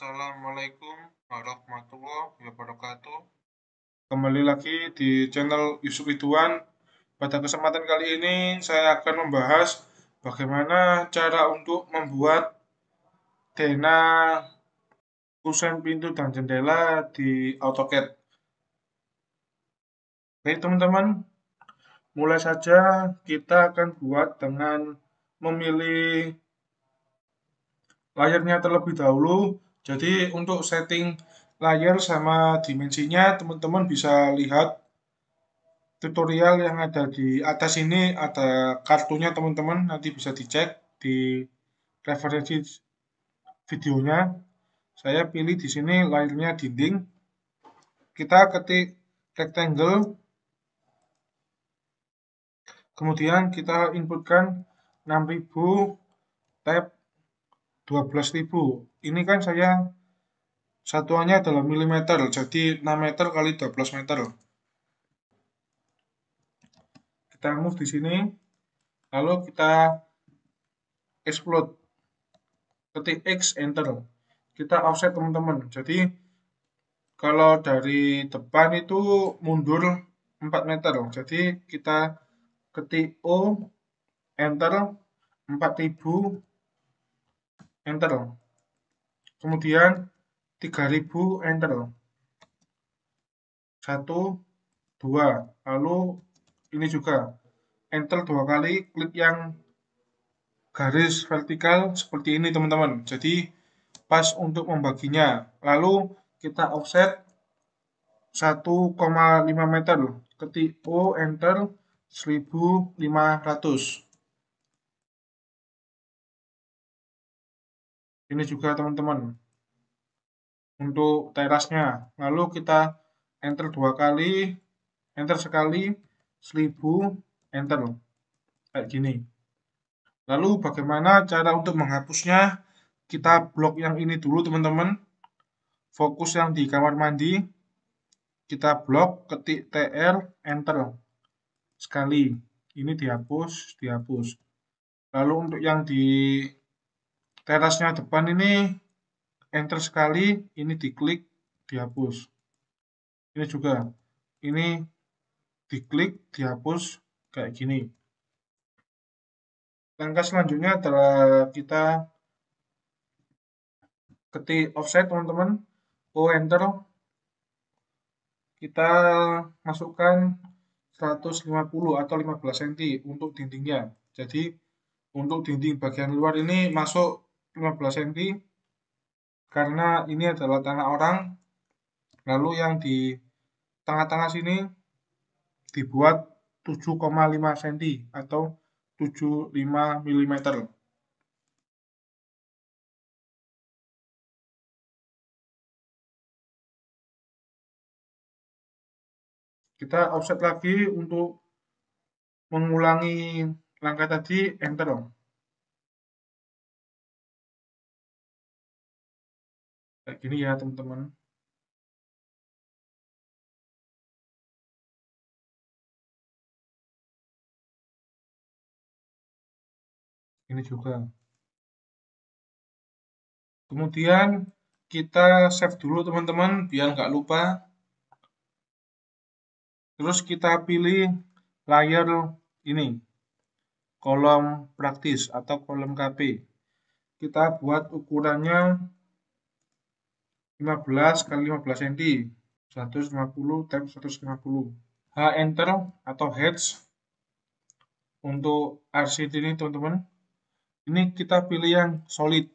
Assalamualaikum warahmatullahi wabarakatuh. Kembali lagi di channel Yusuf Ridwan. Pada kesempatan kali ini saya akan membahas bagaimana cara untuk membuat DNA kusen pintu dan jendela di AutoCAD. Baik teman-teman, mulai saja kita akan buat dengan memilih layarnya terlebih dahulu. Jadi untuk setting layar sama dimensinya teman-teman bisa lihat tutorial yang ada di atas ini, ada kartunya teman-teman, nanti bisa dicek di referensi videonya. Saya pilih di sini layarnya dinding. Kita ketik rectangle. Kemudian kita inputkan 6000 tab 12.000. Ini kan saya satuannya adalah milimeter, jadi 6 meter kali 12 meter. Kita move di sini, lalu kita explode, ketik X, enter. Kita offset teman-teman. Jadi kalau dari depan itu mundur 4 meter. Jadi kita ketik O, enter, 4000, enter. Kemudian 3000, enter. 1, 2. Lalu ini juga enter 2 kali, klik yang garis vertikal seperti ini teman-teman. Jadi pas untuk membaginya. Lalu kita offset 1,5 meter. Ketik O, enter, 1500. Ini juga teman-teman untuk terasnya. Lalu kita enter 2 kali, enter sekali, 1000, enter. Kayak gini. Lalu bagaimana cara untuk menghapusnya? Kita blok yang ini dulu teman-teman. Fokus yang di kamar mandi. Kita blok, ketik TR, enter. Sekali. Ini dihapus, dihapus. Lalu untuk yang di terasnya depan ini enter sekali, ini diklik, dihapus. Ini juga. Ini diklik, dihapus kayak gini. Langkah selanjutnya adalah kita ketik offset teman-teman. O, enter. Kita masukkan 150 atau 15 cm untuk dindingnya. Jadi untuk dinding bagian luar ini masuk 15 cm karena ini adalah tanah orang. Lalu yang di tengah-tengah sini dibuat 7,5 cm atau 75 mm. Kita offset lagi untuk mengulangi langkah tadi, enter. Kayak gini ya teman-teman. Ini juga. Kemudian kita save dulu teman-teman biar nggak lupa. Terus kita pilih layar ini, kolom praktis atau kolom KP. Kita buat ukurannya 15 x 15 cm, 150 x 150. H, enter atau heads. Untuk RCD ini teman-teman, ini kita pilih yang solid,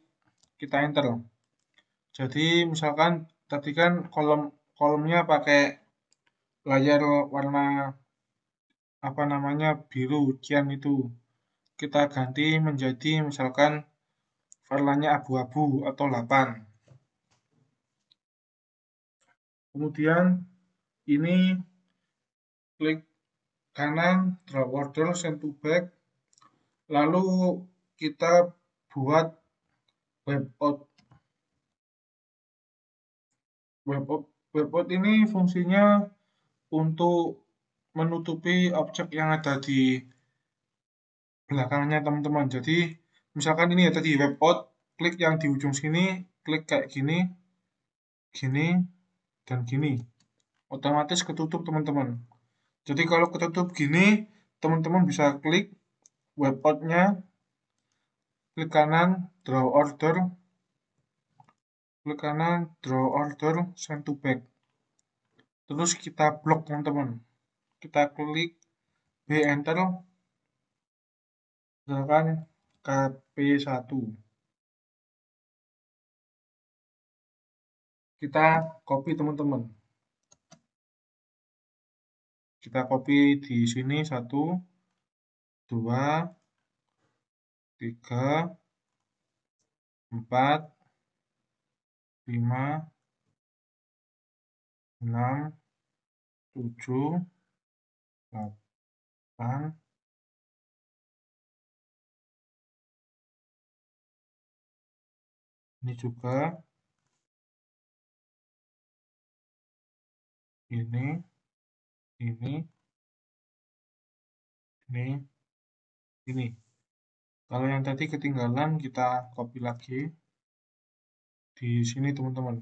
kita enter. Jadi misalkan tadi kan kolomnya pakai layar warna apa namanya biru cyan itu, kita ganti menjadi misalkan warnanya abu-abu atau 8. Kemudian ini klik kanan, draw order, send to back. Lalu kita buat webout ini fungsinya untuk menutupi objek yang ada di belakangnya teman-teman. Jadi misalkan ini ya tadi webout, klik yang di ujung sini, klik kayak gini, gini, dan gini. Otomatis ketutup teman-teman. Jadi kalau ketutup gini, teman-teman bisa klik web out-nya, klik kanan, draw order, klik kanan, draw order, send to back. Terus kita blok teman-teman. Kita klik B, enter, misalkan KP1. Kita copy teman-teman. Kita copy di sini 1, 2, 3, 4, 5, 6, 7, 8, ini juga, ini, ini. Kalau yang tadi ketinggalan kita copy lagi di sini teman-teman.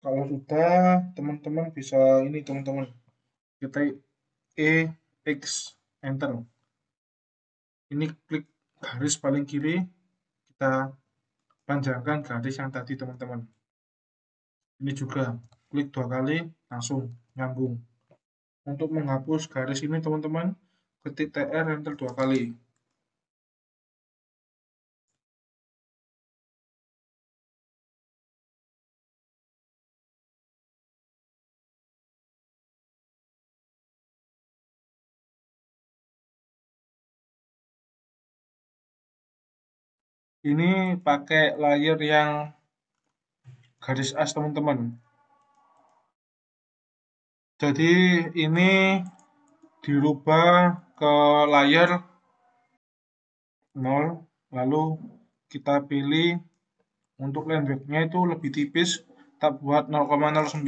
Kalau sudah, teman-teman bisa ini teman-teman. Kita X, enter. Ini klik garis paling kiri, kita panjangkan garis yang tadi teman-teman. Ini juga klik 2 kali, langsung nyambung. Untuk menghapus garis ini teman-teman, ketik TR, enter 2 kali. Ini pakai layer yang garis as teman-teman. Jadi ini dirubah ke layer 0, lalu kita pilih untuk lembeknya itu lebih tipis, kita buat 0,09.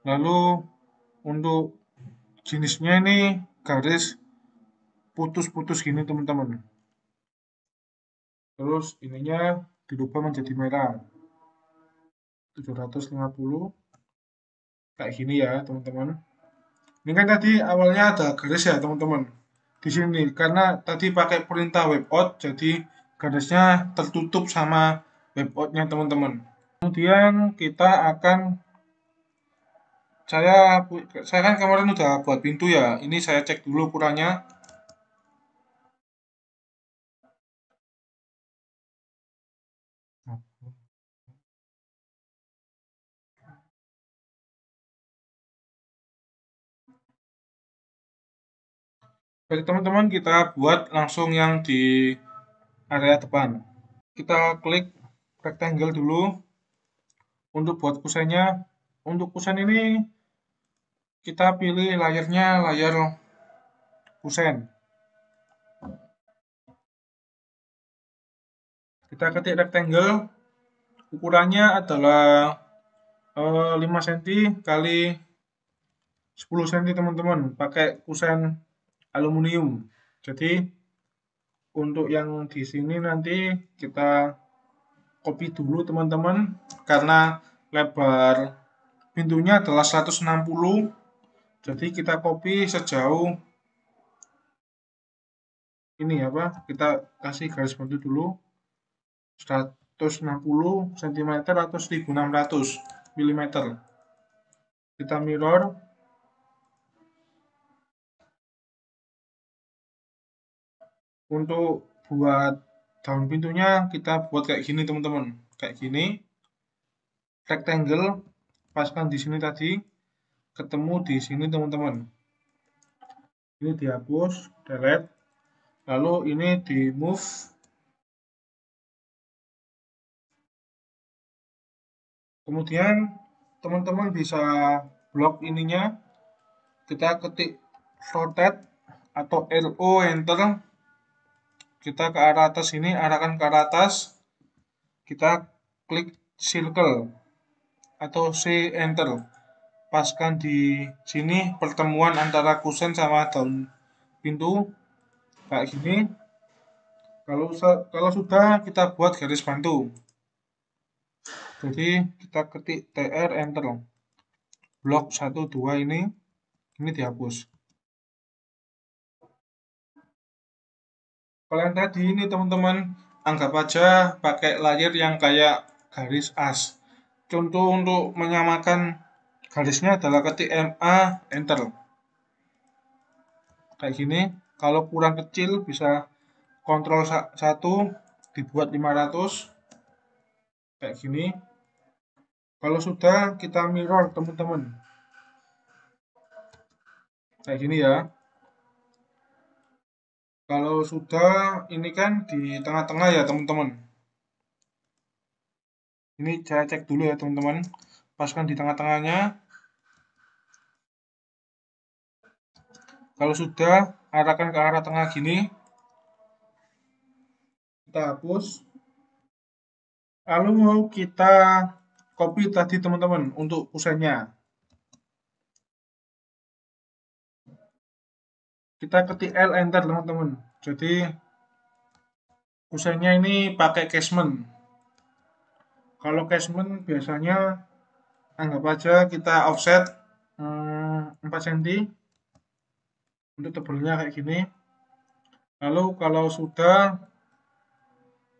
Lalu untuk jenisnya ini garis putus-putus gini teman-teman. Terus ininya dirubah menjadi merah 750 kayak gini ya teman-teman. Ini kan tadi awalnya ada garis ya teman-teman di sini, karena tadi pakai perintah web out, jadi garisnya tertutup sama web out-nya teman-teman. Kemudian kita akan, saya kan kemarin udah buat pintu ya, ini saya cek dulu ukurannya. Baik teman-teman, kita buat langsung yang di area depan. Kita klik rectangle dulu untuk buat kusennya. Untuk kusen ini kita pilih layarnya layar kusen. Kita ketik rectangle, ukurannya adalah 5 cm kali 10 cm teman-teman, pakai kusen aluminium. Jadi untuk yang di sini nanti kita copy dulu teman-teman, karena lebar pintunya adalah 160, jadi kita copy sejauh ini apa, kita kasih garis bantu dulu 160 cm atau 1600 mm. Kita mirror. Untuk buat daun pintunya kita buat kayak gini teman-teman, kayak gini, rectangle, paskan di sini tadi, ketemu di sini teman-teman. Ini dihapus, delete, lalu ini di move. Kemudian teman-teman bisa blok ininya, kita ketik rotate atau RO, enter, kita ke arah atas ini, arahkan ke arah atas, kita klik circle atau C, enter, paskan di sini pertemuan antara kusen sama daun pintu kayak gini. Kalau sudah kita buat garis bantu. Jadi kita ketik TR enter. Blok 1 2 ini dihapus. Kalau yang tadi ini teman-teman anggap aja pakai layer yang kayak garis as. Contoh untuk menyamakan garisnya adalah ketik MA enter. Kayak gini. Kalau kurang kecil bisa Ctrl 1 dibuat 500 kayak gini. Kalau sudah kita mirror teman-teman. Kayak gini ya. Kalau sudah ini kan di tengah-tengah ya teman-teman. Ini saya cek dulu ya teman-teman. Paskan di tengah-tengahnya. Kalau sudah arahkan ke arah tengah gini. Kita hapus. Lalu kita copy tadi teman-teman untuk kusennya. Kita ketik L enter teman-teman. Jadi kusennya ini pakai casement. Kalau casement biasanya anggap aja kita offset 4 cm untuk tebalnya kayak gini. Lalu kalau sudah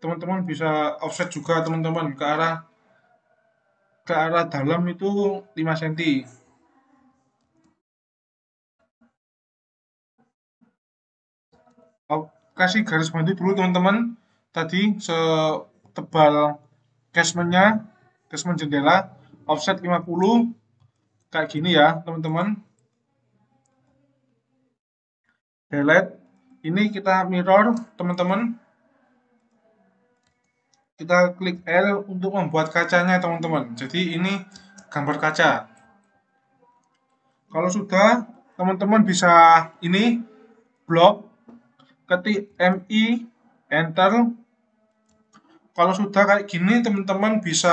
teman-teman bisa offset juga teman-teman ke arah dalam itu 5 cm. Kasih garis bantu dulu teman-teman. Tadi setebal casementnya, casement jendela, offset 50 kayak gini ya teman-teman. Delete. Ini kita mirror teman-teman. Kita klik L untuk membuat kacanya teman-teman. Jadi ini gambar kaca. Kalau sudah teman-teman bisa ini blok, ketik MI enter. Kalau sudah kayak gini teman-teman bisa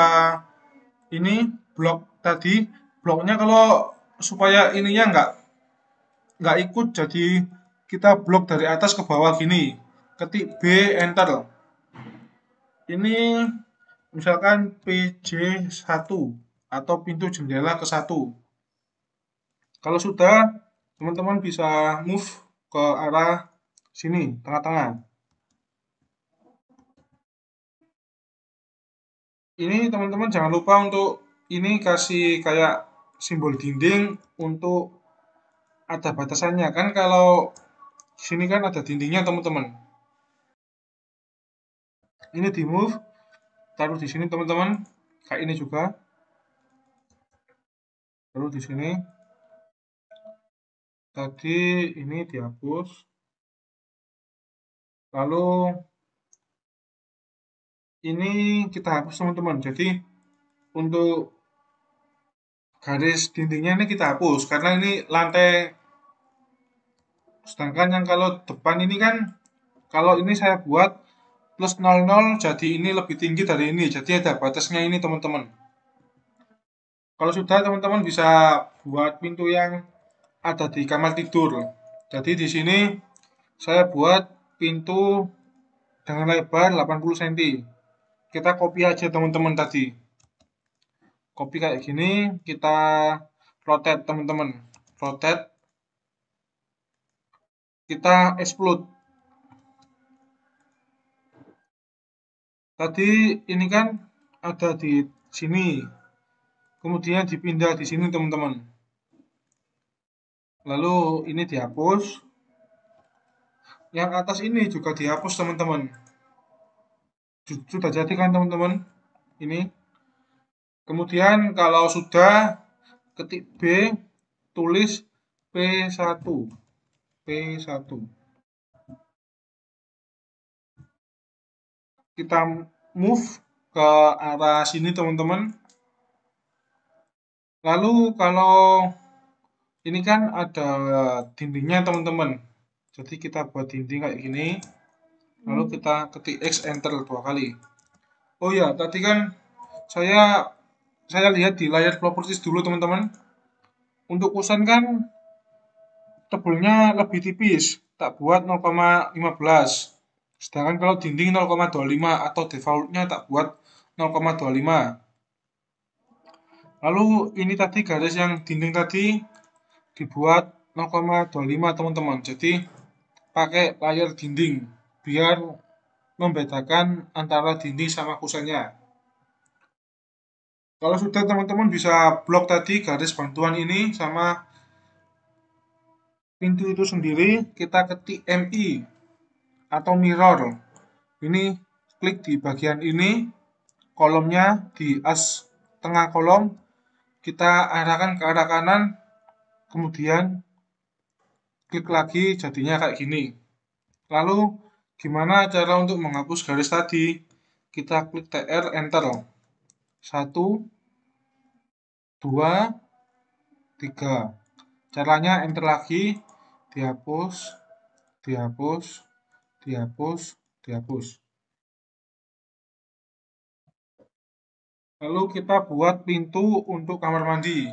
ini blok tadi, bloknya kalau supaya ininya nggak ikut, jadi kita blok dari atas ke bawah gini, ketik B enter. Ini misalkan PJ1 atau pintu jendela ke 1. Kalau sudah teman-teman bisa move ke arah sini, tengah-tengah. Ini teman-teman jangan lupa untuk ini kasih kayak simbol dinding untuk ada batasannya kan. Kalau sini kan ada dindingnya teman-teman. Ini di move, taruh di sini teman-teman, kayak ini juga, taruh di sini. Tadi ini dihapus. Lalu ini kita hapus teman-teman. Jadi untuk garis dindingnya ini kita hapus karena ini lantai. Sedangkan yang kalau depan ini kan, kalau ini saya buat plus 00, jadi ini lebih tinggi dari ini. Jadi ada batasnya ini teman-teman. Kalau sudah teman-teman bisa buat pintu yang ada di kamar tidur. Jadi di sini saya buat pintu dengan lebar 80 cm. Kita copy aja teman-teman tadi. Copy kayak gini, kita rotate teman-teman. Rotate. Kita explode. Tadi ini kan ada di sini. Kemudian dipindah di sini teman-teman. Lalu ini dihapus. Yang atas ini juga dihapus teman-teman. Sudah jadi kan teman-teman? Ini. Kemudian kalau sudah ketik B, tulis P1. P1. Kita move ke arah sini teman-teman. Lalu kalau ini kan ada dindingnya teman-teman. Jadi kita buat dinding kayak gini. Lalu kita ketik X enter 2 kali. Oh ya, tadi kan saya lihat di layar properties dulu teman-teman. Untuk kusen kan tebelnya lebih tipis, tak buat 0,15. Sedangkan kalau dinding 0,25 atau defaultnya tak buat 0,25. Lalu ini tadi garis yang dinding tadi dibuat 0,25 teman-teman. Jadi pakai layar dinding biar membedakan antara dinding sama kusennya. Kalau sudah teman-teman bisa blok tadi garis bantuan ini sama pintu itu sendiri, kita ketik MI atau mirror. Ini klik di bagian ini, kolomnya di as tengah kolom kita arahkan ke arah kanan, kemudian klik lagi jadinya kayak gini. Lalu gimana cara untuk menghapus garis tadi? Kita klik TR, enter. 1, 2, 3. Caranya enter lagi, dihapus, dihapus, dihapus, dihapus. Lalu kita buat pintu untuk kamar mandi.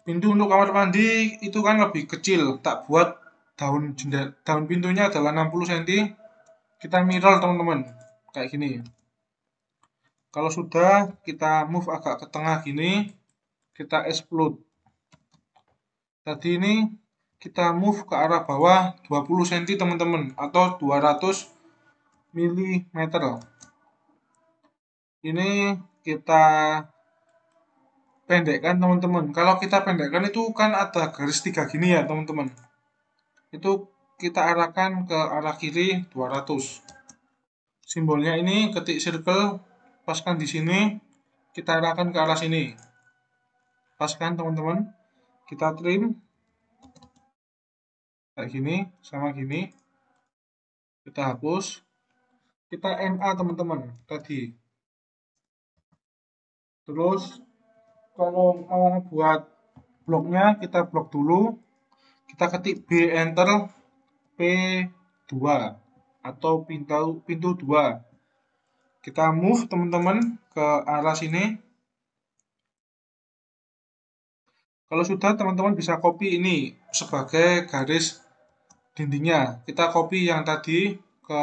Pintu untuk kamar mandi itu kan lebih kecil, tak buat daun pintunya adalah 60 cm. Kita mirror teman-teman, kayak gini. Kalau sudah, kita move agak ke tengah gini, kita explode. Tadi ini kita move ke arah bawah 20 cm teman-teman, atau 200 mm. Ini kita pendekkan teman-teman. Kalau kita pendekkan itu kan ada garis 3 gini ya teman-teman. Itu kita arahkan ke arah kiri 200. Simbolnya ini ketik circle, paskan di sini, kita arahkan ke arah sini. Paskan teman-teman, kita trim kayak gini sama gini. Kita hapus, kita MA teman-teman tadi. Terus kalau mau buat bloknya kita blok dulu, kita ketik B enter P2 atau pintu 2. Kita move teman-teman ke arah sini. Kalau sudah teman-teman bisa copy ini sebagai garis dindingnya. Kita copy yang tadi ke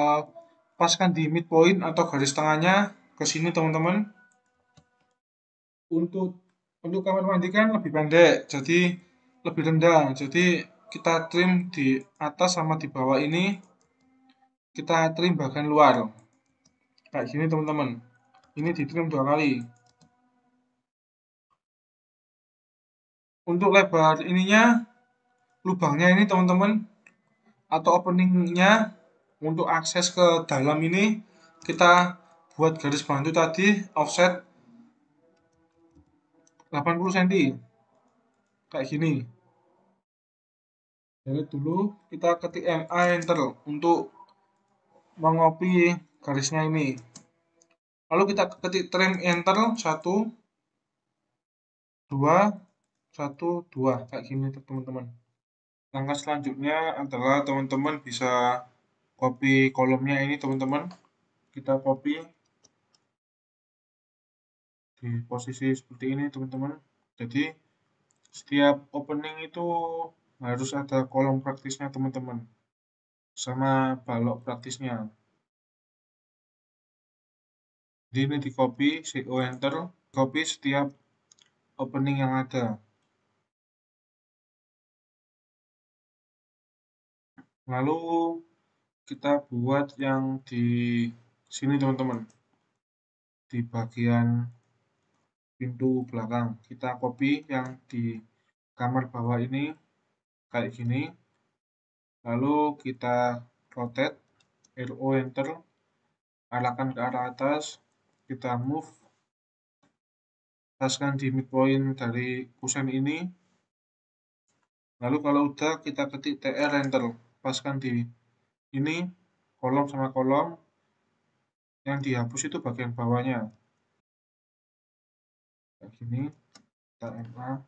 paskan di midpoint atau garis tengahnya ke sini teman-teman. Untuk kamar mandi kan lebih pendek, jadi lebih rendah. Jadi kita trim di atas sama di bawah ini, kita trim bagian luar. Kayak gini teman-teman. Ini di trim 2 kali. Untuk lebar ininya, lubangnya ini teman-teman, atau openingnya untuk akses ke dalam ini kita buat garis bantu tadi offset 80 cm kayak gini. Jadi dulu kita ketik MA enter untuk mengopi garisnya ini. Lalu kita ketik trim enter 1, 2, 1, 2 kayak gini teman-teman. Langkah selanjutnya adalah teman-teman bisa copy kolomnya ini teman-teman. Kita copy di posisi seperti ini teman-teman. Jadi setiap opening itu harus ada kolom praktisnya teman-teman, sama balok praktisnya. Jadi ini di copy, CO enter, copy setiap opening yang ada. Lalu kita buat yang di sini teman-teman, di bagian pintu belakang. Kita copy yang di kamar bawah ini kayak gini. Lalu kita rotate, RO enter, arahkan ke arah atas, kita move, paskan di midpoint dari kusen ini. Lalu kalau udah kita ketik TR enter, paskan di ini kolom sama kolom, yang dihapus itu bagian bawahnya kayak gini. Kita MA,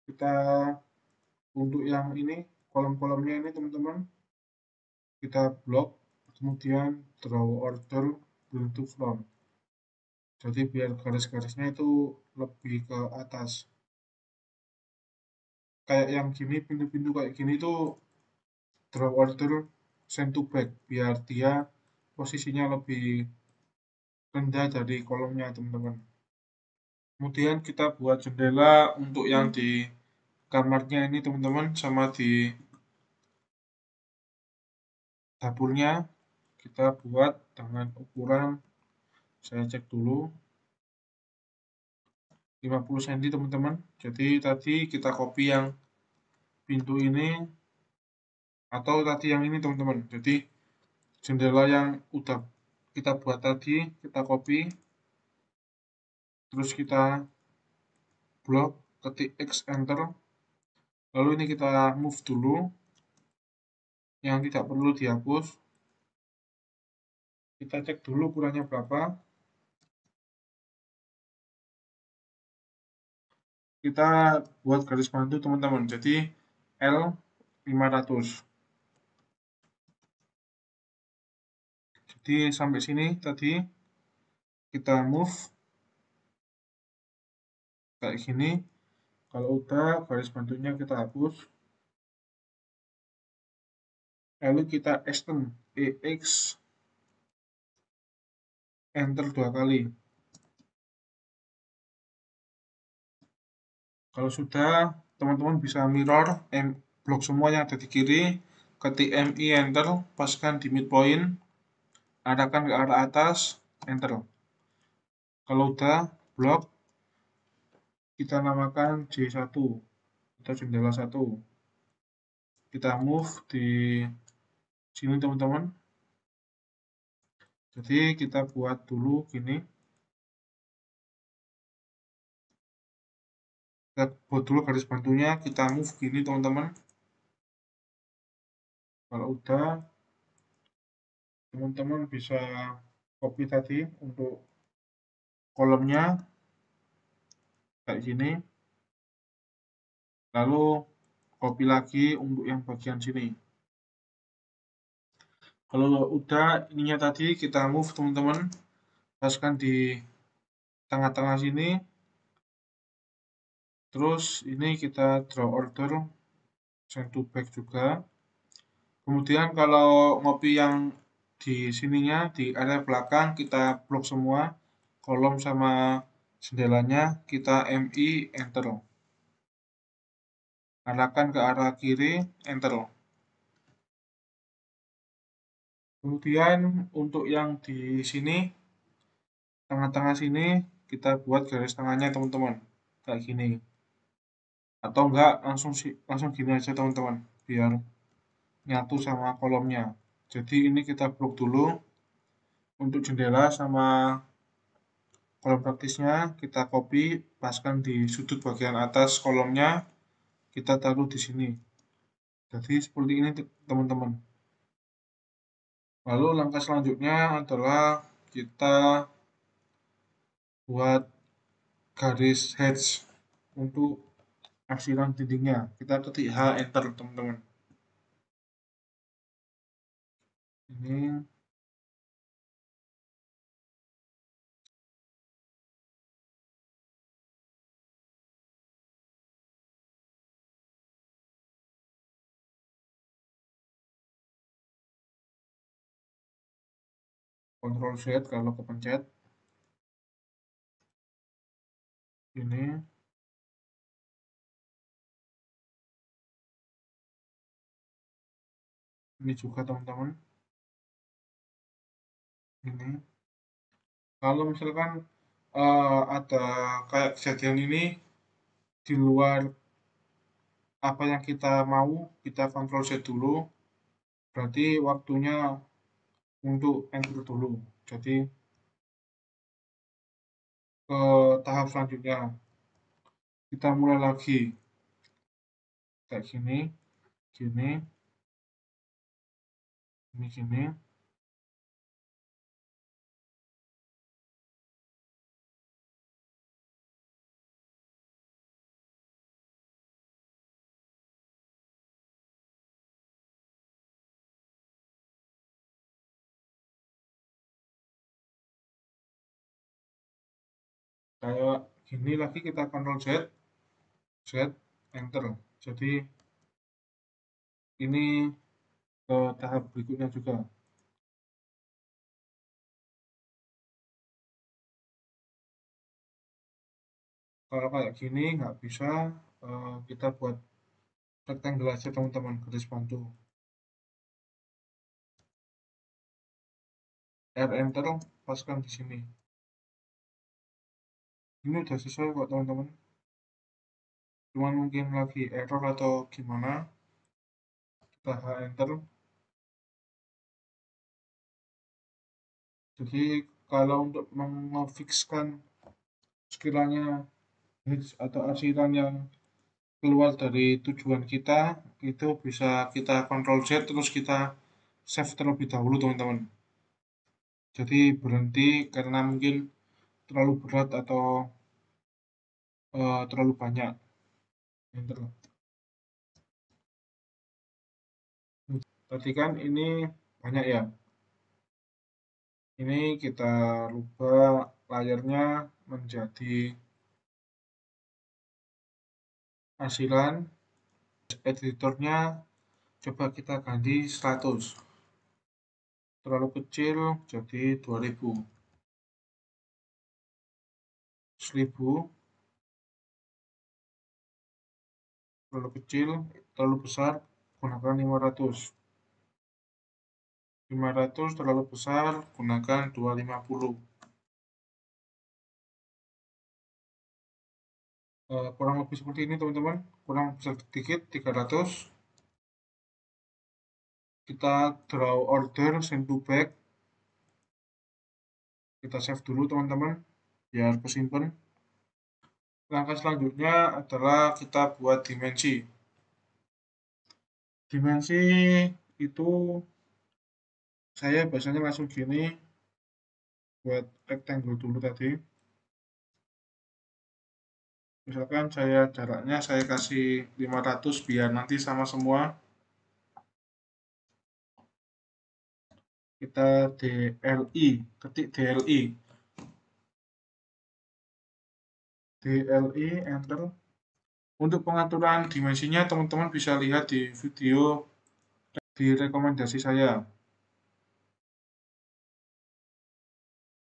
kita untuk yang ini kolom-kolomnya ini teman-teman kita blok, kemudian draw order bentuk front, jadi biar garis-garisnya itu lebih ke atas. kayak yang gini, pintu-pintu kayak gini tuh draw order send to back biar dia posisinya lebih rendah dari kolomnya teman-teman. Kemudian kita buat jendela untuk yang di kamarnya ini teman-teman, sama di dapurnya kita buat dengan ukuran, saya cek dulu, 50 cm teman-teman. Jadi tadi kita copy yang pintu ini atau tadi yang ini teman-teman. Jadi jendela yang udah kita buat tadi kita copy, terus kita blok, ketik X enter, lalu ini kita move dulu, yang tidak perlu dihapus, kita cek dulu ukurannya berapa, kita buat garis bantu teman-teman, jadi L 500. Jadi sampai sini tadi kita move kayak gini. Kalau udah garis bantunya kita hapus, lalu kita extend EX enter 2 kali. Kalau sudah, teman-teman bisa mirror blok semua yang ada di kiri, ketik MI enter, paskan di midpoint, arahkan ke arah atas, enter. Kalau udah blok, kita namakan J1 atau jendela 1. Kita move di sini teman-teman. Jadi kita buat dulu gini. Kita buat dulu garis bantunya, kita move gini teman-teman. Kalau udah, teman-teman bisa copy tadi untuk kolomnya kayak gini, lalu copy lagi untuk yang bagian sini. Kalau udah ininya tadi kita move teman-teman, paskan di tengah-tengah sini, terus ini kita draw order send to back juga. Kemudian kalau ngopi yang di sininya, di area belakang, kita blok semua kolom sama jendelanya, kita MI enter, arahkan ke arah kiri, enter. Kemudian untuk yang di sini, tengah-tengah sini, kita buat garis tengahnya teman-teman, kayak gini. Atau enggak, langsung gini aja teman-teman, biar nyatu sama kolomnya. Jadi ini kita blok dulu untuk jendela sama kolom praktisnya, kita copy, paskan di sudut bagian atas kolomnya, kita taruh di sini. Jadi seperti ini teman-teman. Lalu langkah selanjutnya adalah kita buat garis hatch untuk arsiran dindingnya. Kita ketik H enter teman-teman. Ini Ctrl Z kalau kepencet. Ini juga teman-teman. Ini. Kalau misalkan ada kayak kejadian ini di luar apa yang kita mau, kita Ctrl Z dulu. Berarti waktunya untuk enter dulu. Jadi ke tahap selanjutnya kita mulai lagi kayak gini, gini, ini gini. Kayak gini lagi kita Ctrl Z, Z, enter. Jadi ini ke tahap berikutnya juga. Kalau kayak gini nggak bisa, kita buat rectangle aja teman-teman, garis bantu. R enter, paskan di sini. Ini udah sesuai kok teman-teman. Cuman mungkin lagi error atau gimana. Kita H enter. Jadi kalau untuk memfikskan sekiranya hits atau arsiran yang keluar dari tujuan kita, itu bisa kita Ctrl Z terus kita save terlebih dahulu teman-teman. Jadi berhenti karena mungkin terlalu berat atau terlalu banyak. Enter. Tadi kan ini banyak ya. Ini kita rubah layarnya menjadi arsiran. Editornya coba kita ganti 100. Terlalu kecil jadi 2000. 1000 terlalu kecil, terlalu besar gunakan 500. 500 terlalu besar gunakan 250. Kurang lebih seperti ini teman-teman, kurang besar sedikit 300. Kita draw order send to back, kita save dulu teman-teman biar kesimpan. Langkah selanjutnya adalah kita buat dimensi. Dimensi itu saya biasanya langsung gini, buat rectangle dulu tadi. Misalkan jaraknya saya kasih 500 biar nanti sama semua. Kita DLI, ketik DLI. DLI enter. Untuk pengaturan dimensinya teman-teman bisa lihat di video di rekomendasi saya.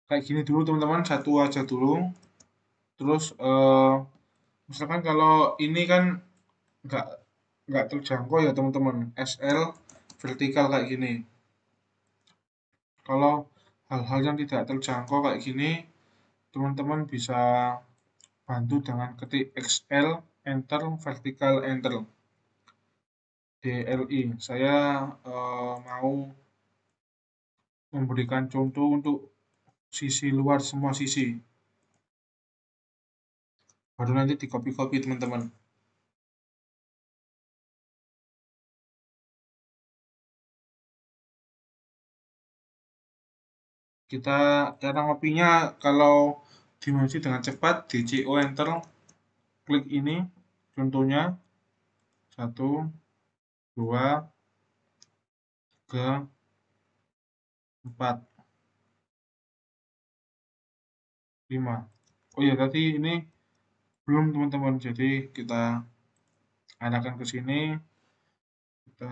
Kayak gini dulu teman-teman, satu aja dulu. Terus misalkan kalau ini kan nggak nggak terjangkau ya teman-teman, SL vertikal kayak gini. Kalau hal-hal yang tidak terjangkau kayak gini, teman-teman bisa bantu dengan ketik XL enter, vertikal enter, DLI. Saya mau memberikan contoh untuk sisi luar semua sisi. Baru nanti di copy-copy teman-teman. Kita cara ngopinya kalau dimensi dengan cepat di CO enter, klik ini contohnya 1, 2, 3, 4, 5. Oh ya tadi ini belum teman-teman, jadi kita arahkan ke sini, kita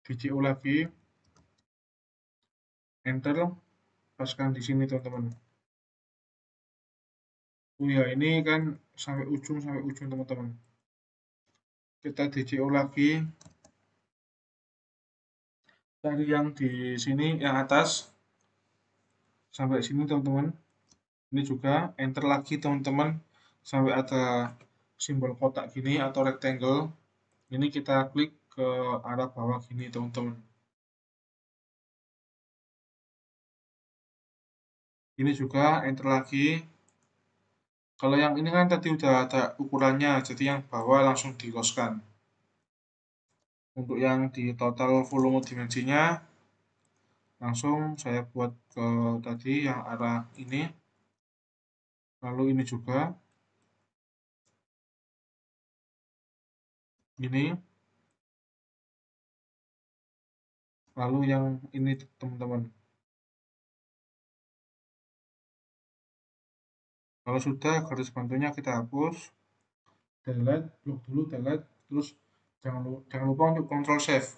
di CO lagi, enter, paskan di sini teman-teman. Oh ya ini kan sampai ujung teman-teman. Kita di CO lagi, cari yang di sini yang atas sampai sini teman-teman. Ini juga enter lagi teman-teman sampai ada simbol kotak gini atau rectangle. Ini kita klik ke arah bawah gini teman-teman. Ini juga enter lagi. Kalau yang ini kan tadi udah ada ukurannya, jadi yang bawah langsung di loskan. Untuk yang di total volume dimensinya langsung saya buat ke tadi yang arah ini. Lalu ini juga ini. Lalu yang ini teman-teman. Kalau sudah garis bantunya kita hapus. delete, blok dulu, delete, terus jangan lupa untuk control save.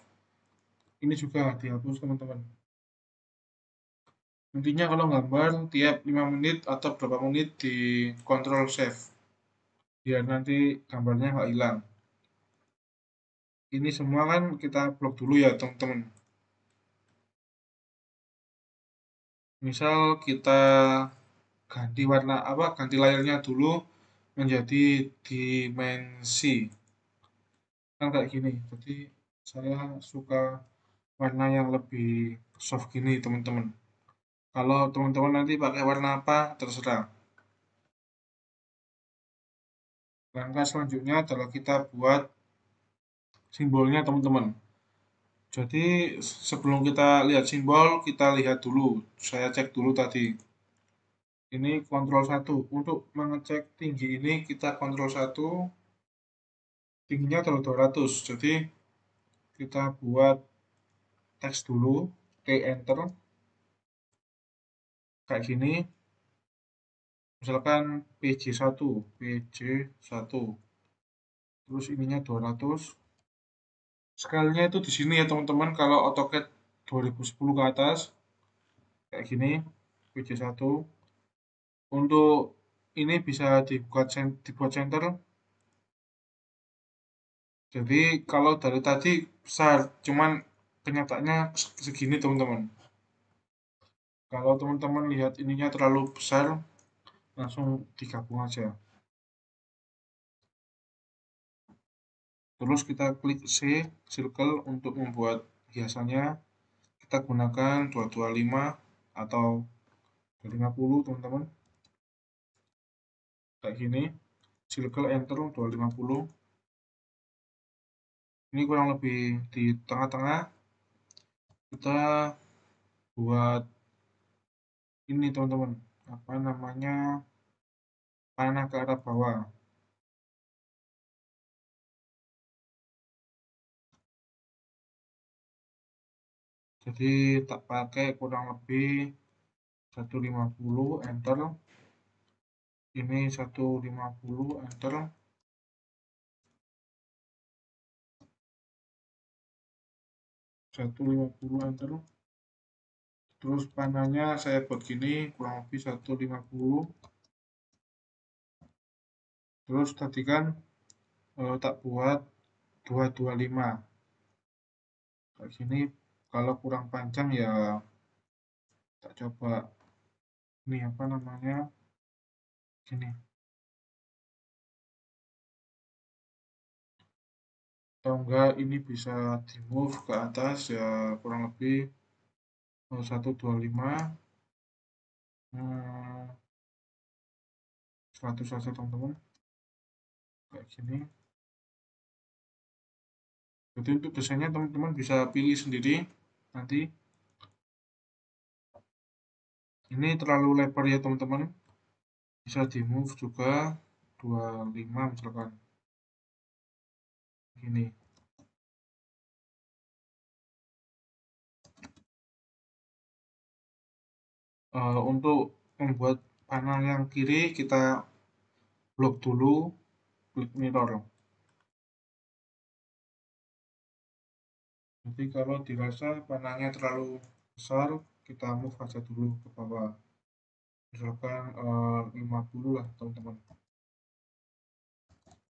Ini juga dihapus teman-teman. Intinya kalau gambar tiap 5 menit atau berapa menit di control save, biar nanti gambarnya nggak hilang. Ini semua kan kita blok dulu ya teman-teman. Misal kita ganti warna apa, ganti layarnya dulu menjadi dimensi. Kan kayak gini. Jadi saya suka warna yang lebih soft gini teman-teman. Kalau teman-teman nanti pakai warna apa terserah. Langkah selanjutnya adalah kita buat simbolnya teman-teman. Jadi sebelum kita lihat simbol, kita lihat dulu. Saya cek dulu tadi. Ini kontrol 1. Untuk mengecek tinggi ini kita kontrol 1. Tingginya adalah 200. Jadi kita buat teks dulu. Oke, enter. Kayak gini. Misalkan PJ1. PJ1. Terus ininya 200. Scale-nya itu di sini ya teman-teman. Kalau AutoCAD 2010 ke atas. Kayak gini. PJ1. Untuk ini bisa dibuat center. Jadi kalau dari tadi besar, cuman kenyataannya segini teman-teman. Kalau teman-teman lihat ininya terlalu besar, langsung digabung aja. Terus kita klik C, circle untuk membuat hiasannya. Kita gunakan 225 atau 250 teman-teman. Kayak gini, circle enter 250. Ini kurang lebih di tengah-tengah. Kita buat ini teman-teman, apa namanya, panah ke arah bawah. Jadi tak pakai kurang lebih 150 enter. Ini 150 enter. 150 enter. Terus panahnya saya buat gini kurang lebih 150. Terus tadi kan tak buat 225. Kayak gini, kalau kurang panjang ya tak coba ini apa namanya, gini. Atau enggak ini bisa di move ke atas ya kurang lebih 125. 100 saja teman-teman, kayak gini. Jadi untuk desainnya teman-teman bisa pilih sendiri nanti. Ini terlalu lebar ya teman-teman, bisa di move juga 25 misalkan ini. Untuk membuat panel yang kiri kita blok dulu, klik mirror. Jadi kalau dirasa panelnya terlalu besar, kita move aja dulu ke bawah, misalkan 50 lah teman-teman.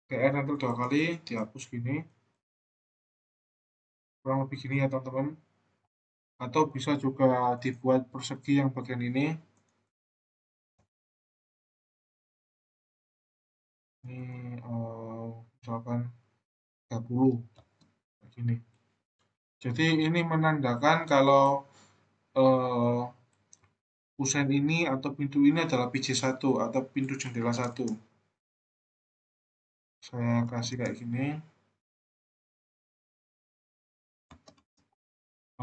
PR nanti 2 kali dihapus gini, kurang lebih gini ya teman-teman. Atau bisa juga dibuat persegi yang bagian ini. Ini misalkan 30 begini. Jadi ini menandakan kalau kusen ini atau pintu ini adalah PJ1 atau pintu jendela 1. Saya kasih kayak gini.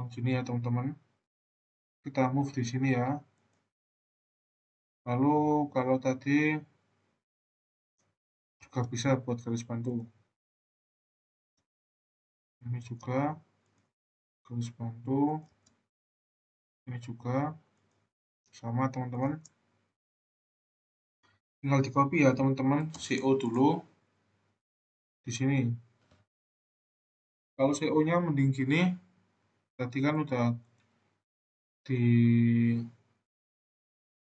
Gini ya teman-teman. Kita move di sini ya. Lalu kalau tadi juga bisa buat garis bantu. Ini juga garis bantu. Ini juga sama teman-teman. Tinggal di copy ya teman-teman, CO dulu. di sini. Kalau CO-nya mending gini, tadi kan udah di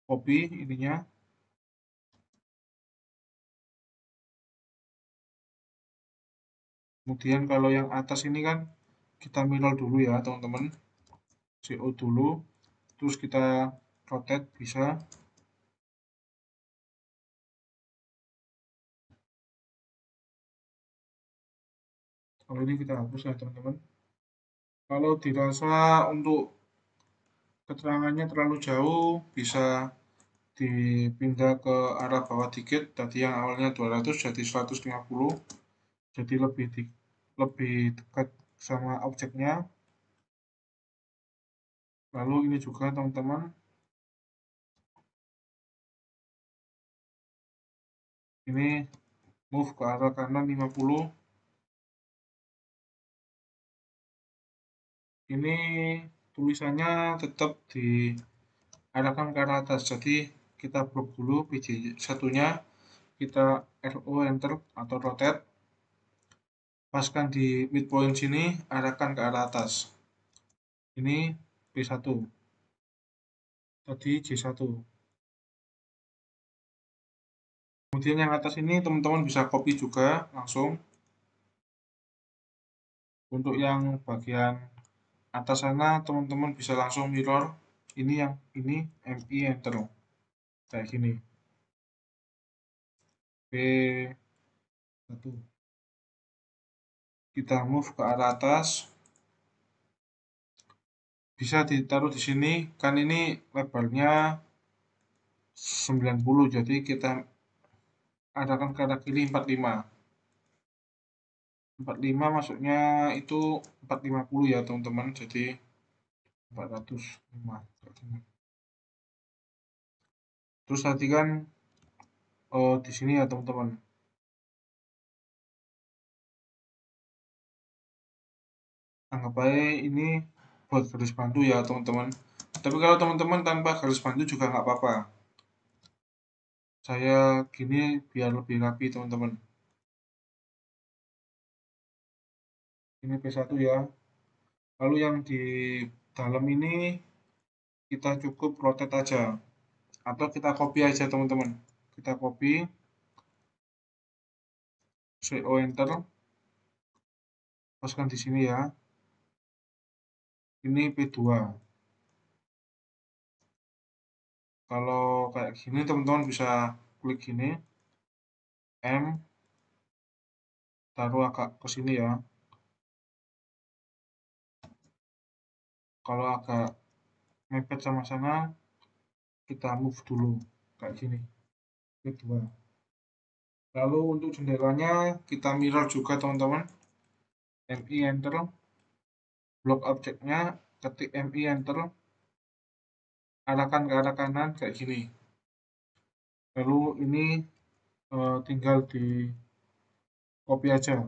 copy ininya. Kemudian kalau yang atas ini kan kita mirror dulu ya teman-teman, CO dulu, terus kita rotate bisa. Kalau ini kita hapus ya teman-teman. Kalau dirasa untuk keterangannya terlalu jauh, bisa dipindah ke arah bawah dikit. Tadi yang awalnya 200 jadi 150, jadi lebih dekat sama objeknya. Lalu ini juga teman-teman, ini move ke arah kanan 50. Ini tulisannya tetap diarahkan ke arah atas, jadi kita blok dulu biji satunya, kita RO enter atau rotate, paskan di midpoint sini, arahkan ke arah atas. Ini B1, tadi J1. Kemudian yang atas ini teman-teman bisa copy juga langsung. Untuk yang bagian atas sana teman-teman bisa langsung mirror. Ini yang ini MI enter kayak gini. B1. Kita move ke arah atas. Bisa ditaruh di sini, kan ini lebarnya 90, jadi kita arahkan ke arah kiri 45. 45 masuknya itu 450 ya teman-teman, jadi 405. Terus tadi kan di sini ya teman-teman, anggap aja ini buat garis bantu ya teman-teman. Tapi kalau teman-teman tanpa garis bantu juga nggak apa-apa. Saya gini biar lebih rapi teman-teman. Ini P1 ya. Lalu yang di dalam ini kita cukup rotate aja. Atau kita copy aja teman-teman. Kita copy, CO enter, paskan di sini ya. Ini P2. Kalau kayak gini teman-teman bisa klik gini, M, taruh agak ke sini ya. Kalau agak mepet sama sana, kita move dulu kayak gini. P2. Lalu untuk jendelanya kita mirror juga teman-teman. MI enter, blok objeknya, ketik MI enter, arahkan ke arah kanan kayak gini. Lalu ini tinggal di copy aja.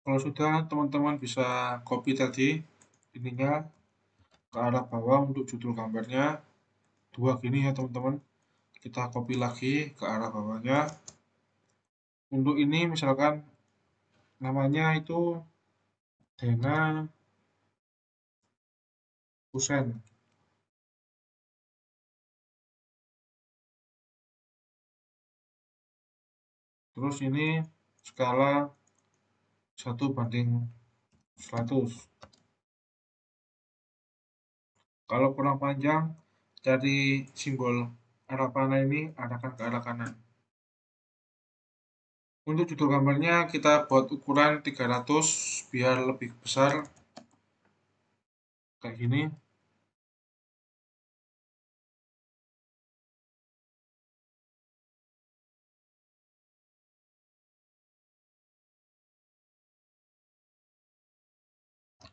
Kalau sudah teman-teman bisa copy tadi ininya ke arah bawah untuk judul gambarnya 2 gini ya teman-teman. Kita copy lagi ke arah bawahnya. Untuk ini misalkan namanya itu Dena Kusen. Terus ini skala 1:100. Kalau kurang panjang, cari simbol arah panah ini, arahkan ke arah kanan. Untuk judul gambarnya kita buat ukuran 300 biar lebih besar. Kayak gini.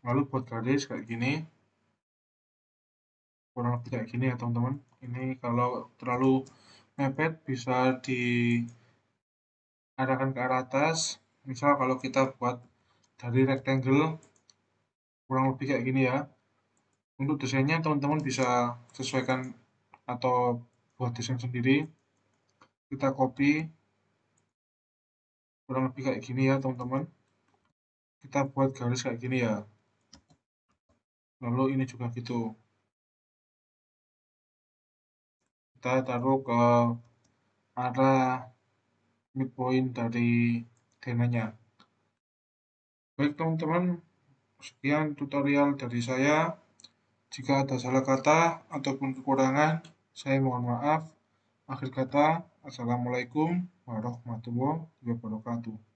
Lalu buat garis kayak gini. Kurang lebih kayak gini ya teman-teman. Ini kalau terlalu mepet bisa diarahkan ke arah atas. Misal kalau kita buat dari rectangle kurang lebih kayak gini ya. Untuk desainnya teman-teman bisa sesuaikan atau buat desain sendiri. Kita copy kurang lebih kayak gini ya teman-teman. Kita buat garis kayak gini ya. Lalu ini juga gitu. Kita taruh ke arah midpoint dari denanya. Baik teman-teman, sekian tutorial dari saya. Jika ada salah kata ataupun kekurangan, saya mohon maaf. Akhir kata, Assalamualaikum warahmatullahi wabarakatuh.